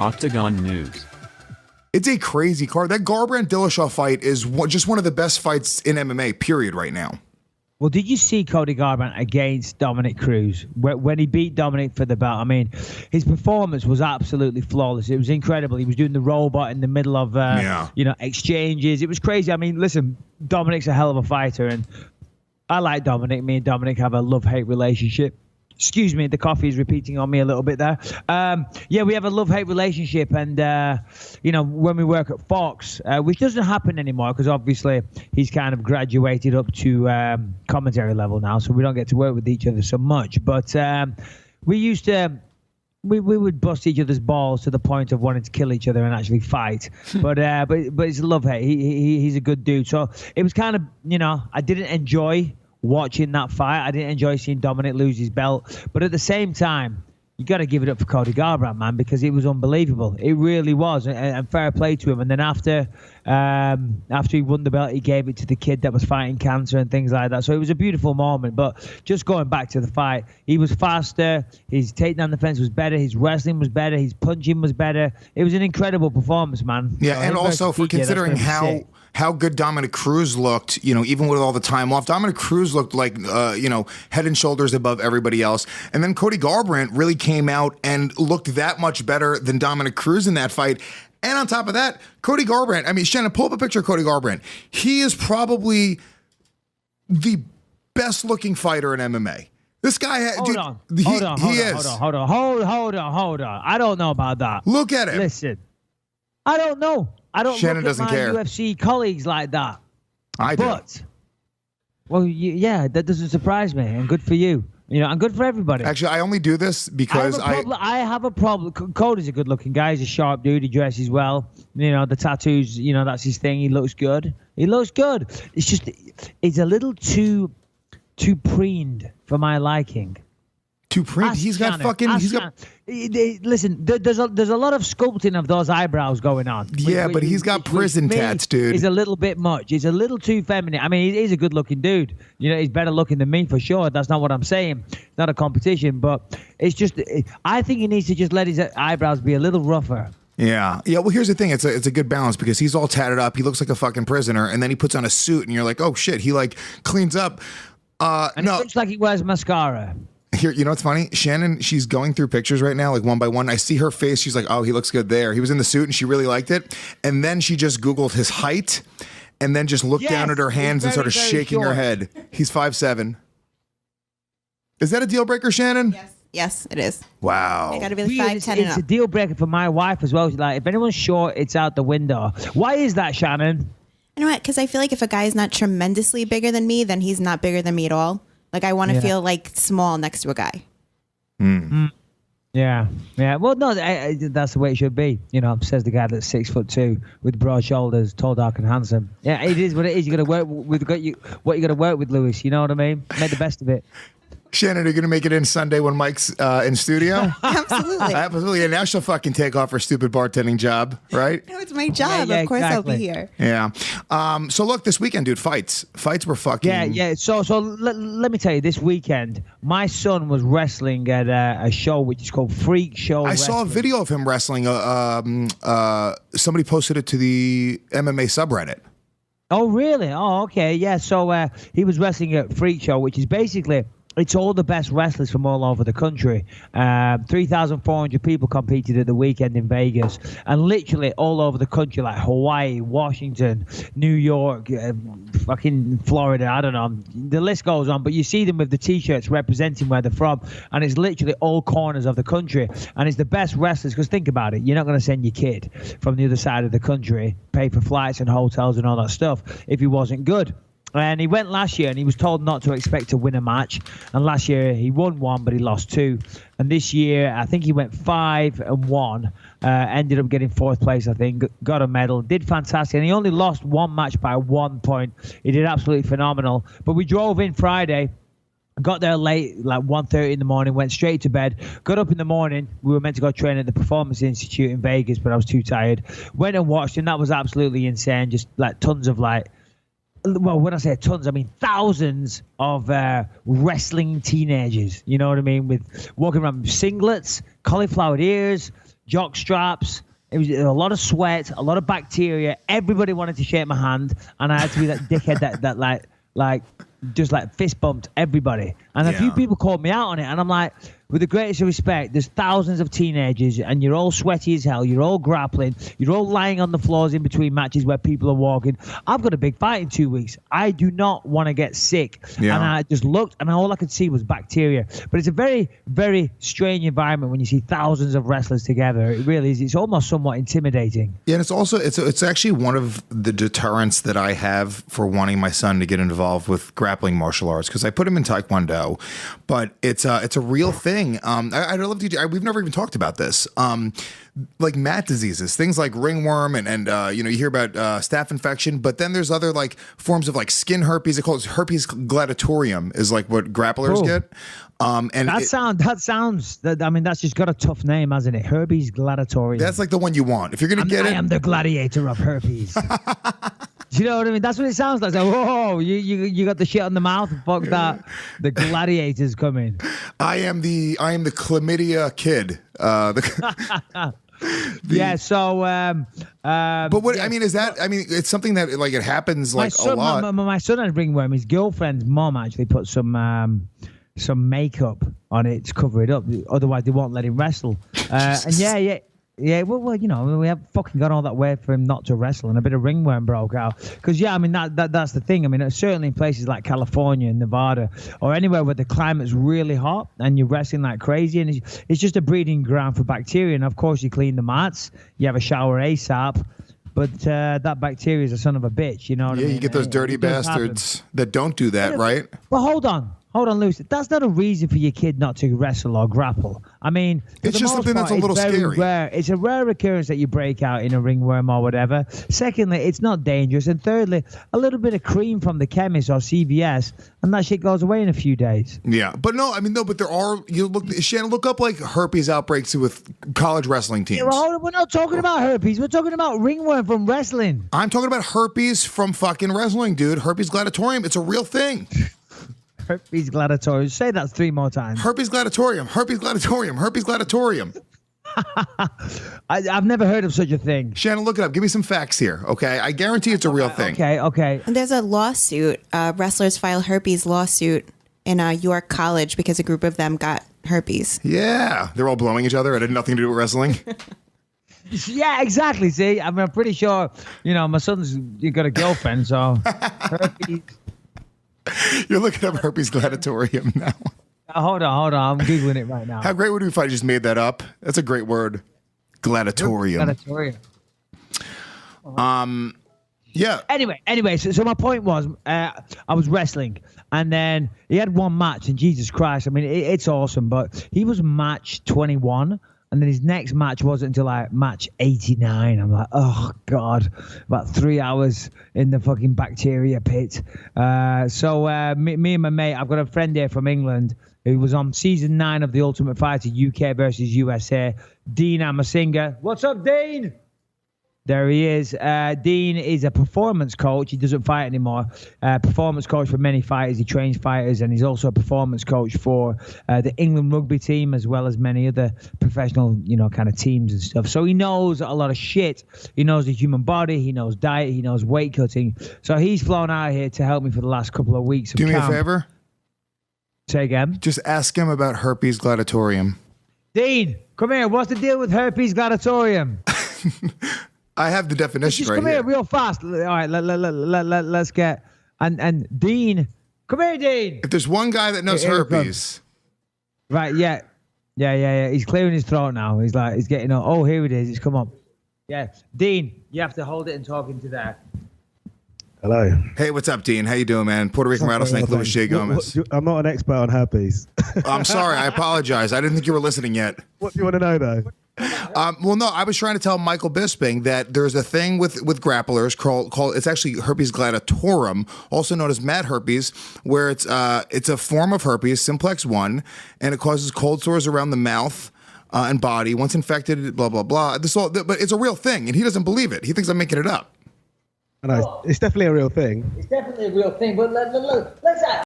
Octagon News. It's a crazy card. That Garbrant Dillashaw fight is just one of the best fights in MMA, period, right now. Well, did you see Cody Garbrandt against Dominic Cruz when he beat Dominic for the belt? I mean, his performance was absolutely flawless. It was incredible. He was doing the robot in the middle of exchanges. It was crazy. I mean, listen, Dominic's a hell of a fighter, and I like Dominic. Me and Dominic have a love-hate relationship. Excuse me, the coffee is repeating on me a little bit there. We have a love-hate relationship, and when we work at Fox, which doesn't happen anymore because obviously he's kind of graduated up to commentary level now, so we don't get to work with each other so much. But we used to. We would bust each other's balls to the point of wanting to kill each other and actually fight. But it's love-hate. He's a good dude. So it was kind of, I didn't enjoy watching that fight. I didn't enjoy seeing Dominic lose his belt. But at the same time, you got to give it up for Cody Garbrandt, man, because it was unbelievable. It really was, and fair play to him. And then after he won the belt, he gave it to the kid that was fighting cancer and things like that. So it was a beautiful moment. But just going back to the fight, he was faster. His takedown defense was better. His wrestling was better. His punching was better. It was an incrable performance, man. Yeah, so and also for considering how good Dominic Cruz looked, even with all the time off, Dominic Cruz looked like, head and shoulders above everybody else. And then Cody Garbrandt really came out and looked that much better than Dominic Cruz in that fight. And on top of that, Cody Garbrandt, I mean, Shannon, pull up a picture of Cody Garbrandt. He is probably the best looking fighter in MMA. This guy, Hold on. I don't know about that. Look at him. Listen, I don't know. I don't Shannon look at my care. UFC colleagues like that. I do. Well, that doesn't surprise me, and good for you. And good for everybody. Actually, I only do this because I have a problem. Cody's a good-looking guy. He's a sharp dude. He dresses well. The tattoos, that's his thing. He looks good. It's just, it's a little too preened for my liking. Too preened? Listen, there's a lot of sculpting of those eyebrows going on. Yeah, but he's got prison tats, dude. He's a little bit much. He's a little too feminine. I mean, he's a good-looking dude. He's better looking than me for sure. That's not what I'm saying. It's not a competition, but it's just, I think he needs to just let his eyebrows be a little rougher. Yeah. Well, here's the thing. It's a good balance because he's all tatted up. He looks like a fucking prisoner, and then he puts on a suit, and you're like, oh shit. He cleans up. And it looks like he wears mascara. Here, what's funny? Shannon, she's going through pictures right now, one by one. I see her face. She's like, oh, he looks good there. He was in the suit and she really liked it. And then she just Googled his height and then just looked down at her hands and started shaking her head. He's 5'7". Is that a deal breaker, Shannon? Yes, it is. Wow. I got to be 5'10" and up. It's a deal breaker for my wife as well. She's like, if anyone's short, it's out the window. Why is that, Shannon? You know what? Because I feel like if a guy is not tremendously bigger than me, then he's not bigger than me at all. I want to feel small next to a guy. Yeah. Well, no, that's the way it should be. Says the guy that's 6'2" with broad shoulders, tall, dark, and handsome. Yeah, it is what it is. You got to work with what you got to work with, Lewis. You know what I mean? Make the best of it. Shannon, are you going to make it in Sunday when Mike's in studio? Absolutely. Absolutely. And now she'll fucking take off her stupid bartending job, right? No, it's my job. Yeah, of course exactly. I'll be here. Yeah. So look, this weekend, dude, fights were fucking... Yeah. So let me tell you, this weekend, my son was wrestling at a show which is called Freak Show I saw a video of him wrestling. Somebody posted it to the MMA subreddit. Oh, really? Oh, okay. Yeah. So he was wrestling at Freak Show, which is basically... It's all the best wrestlers from all over the country. 3,400 people competed at the weekend in Vegas. And literally all over the country, like Hawaii, Washington, New York, fucking Florida, I don't know. The list goes on. But you see them with the T-shirts representing where they're from. And it's literally all corners of the country. And it's the best wrestlers. Because think about it. You're not going to send your kid from the other side of the country, pay for flights and hotels and all that stuff if he wasn't good. And he went last year and he was told not to expect to win a match. And last year he won one, but he lost two. And this year, I think he went 5-1, ended up getting fourth place, I think, got a medal, did fantastic. And he only lost one match by 1 point. He did absolutely phenomenal. But we drove in Friday. Got there late, 1:30 in the morning, went straight to bed, got up in the morning. We were meant to go train at the Performance Institute in Vegas, but I was too tired. Went and watched him. That was absolutely insane. Just tons of well, when I say tons, I mean thousands of wrestling teenagers, you know what I mean? With walking around with singlets, cauliflower ears, jock straps. It was a lot of sweat, a lot of bacteria. Everybody wanted to shake my hand, and I had to be that dickhead that like just like fist bumped everybody. And a few people called me out on it, and I'm like, with the greatest respect, there's thousands of teenagers, and you're all sweaty as hell. You're all grappling. You're all lying on the floors in between matches where people are walking. I've got a big fight in 2 weeks. I do not want to get sick. Yeah. And I just looked, and all I could see was bacteria. But it's a very, very strange environment when you see thousands of wrestlers together. It really is. It's almost somewhat intimidating. Yeah, and it's also it's actually one of the deterrents that I have for wanting my son to get involved with grappling martial arts, because I put him in Taekwondo, but it's a real thing. I'd love to. We've never even talked about this. Like mat diseases, things like ringworm, and you hear about staph infection, but then there's other like forms of like skin herpes. They call it herpes gladiatorium, is like what grapplers get. And that sounds. I mean, that's just got a tough name, hasn't it? Herpes gladiatorium. That's like the one you want if you're gonna get it. I am the gladiator of herpes. Do you know what I mean? That's what it sounds like. So, whoa, you got the shit on the mouth. Fuck that. The gladiator's coming. I am the chlamydia kid. Yeah. So. But what I mean is that it's something that like it happens like a lot. My son had ringworm. His girlfriend's mom actually put some makeup on it to cover it up. Otherwise, they won't let him wrestle. And yeah. Well, we have fucking gone all that way for him not to wrestle, and a bit of ringworm broke out. Because that's the thing. I mean, certainly in places like California and Nevada, or anywhere where the climate's really hot and you're wrestling like crazy, and it's just a breeding ground for bacteria. And of course, you clean the mats, you have a shower ASAP. But that bacteria is a son of a bitch, you know what I mean? Yeah, you get those dirty bastards that don't do that, right? Well, hold on, Lucy. That's not a reason for your kid not to wrestle or grapple. I mean, it's just something that's a little scary. Rare. It's a rare occurrence that you break out in a ringworm or whatever. Secondly, it's not dangerous. And thirdly, a little bit of cream from the chemist or CVS, and that shit goes away in a few days. Yeah, but but there are, Shannon, look up like herpes outbreaks with college wrestling teams. Yeah, we're not talking about herpes. We're talking about ringworm from wrestling. I'm talking about herpes from fucking wrestling, dude. Herpes gladiatorium. It's a real thing. Herpes gladiatorium. Say that 3 more times. Herpes gladiatorium. Herpes gladiatorium. Herpes gladiatorium. I've never heard of such a thing. Shannon, look it up. Give me some facts here, okay? I guarantee it's a real thing. Okay. And there's a lawsuit. Wrestlers file herpes lawsuit in York College because a group of them got herpes. Yeah. They're all blowing each other. It had nothing to do with wrestling. Yeah, exactly. See, I'm pretty sure, my son's got a girlfriend, so herpes. You're looking up herpes gladiatorium now. Hold on. I'm Googling it right now. How great would it be if I just made that up? That's a great word. Gladiatorium. Yeah. Anyway, so my point was, I was wrestling, and then he had one match, and Jesus Christ, I mean, it's awesome, but he was match 21. And then his next match wasn't until like match 89. I'm like, oh, God. About 3 hours in the fucking bacteria pit. So me and my mate, I've got a friend here from England who was on season 9 of The Ultimate Fighter, UK versus USA. Dean Amasinga. What's up, Dean? There he is. Dean is a performance coach. He doesn't fight anymore. Performance coach for many fighters. He trains fighters, and he's also a performance coach for the England rugby team, as well as many other professional, kind of teams and stuff. So he knows a lot of shit. He knows the human body. He knows diet. He knows weight cutting. So he's flown out here to help me for the last couple of weeks. Do me a favor. Say again. Just ask him about herpes gladiatorium. Dean, come here. What's the deal with herpes gladiatorium? I have the definition right here. Come here real fast. All right, let's get... And Dean... Come here, Dean. If there's one guy that knows herpes... Right, yeah. He's clearing his throat now. He's getting... Oh, here it is. It's come up. Yeah. Dean, you have to hold it and talk into that. Hello. Hey, what's up, Dean? How you doing, man? Puerto Rican rattlesnake, Louis J. Gomez. I'm not an expert on herpes. I'm sorry. I apologize. I didn't think you were listening yet. What do you want to know, though? Well, no, I was trying to tell Michael Bisping that there's a thing with grapplers called it's actually herpes gladiatorum, also known as mad herpes, where it's a form of herpes, simplex 1, and it causes cold sores around the mouth and body. Once infected, blah blah blah. But it's a real thing, and he doesn't believe it. He thinks I'm making it up. I know, it's definitely a real thing. It's definitely a real thing, but let's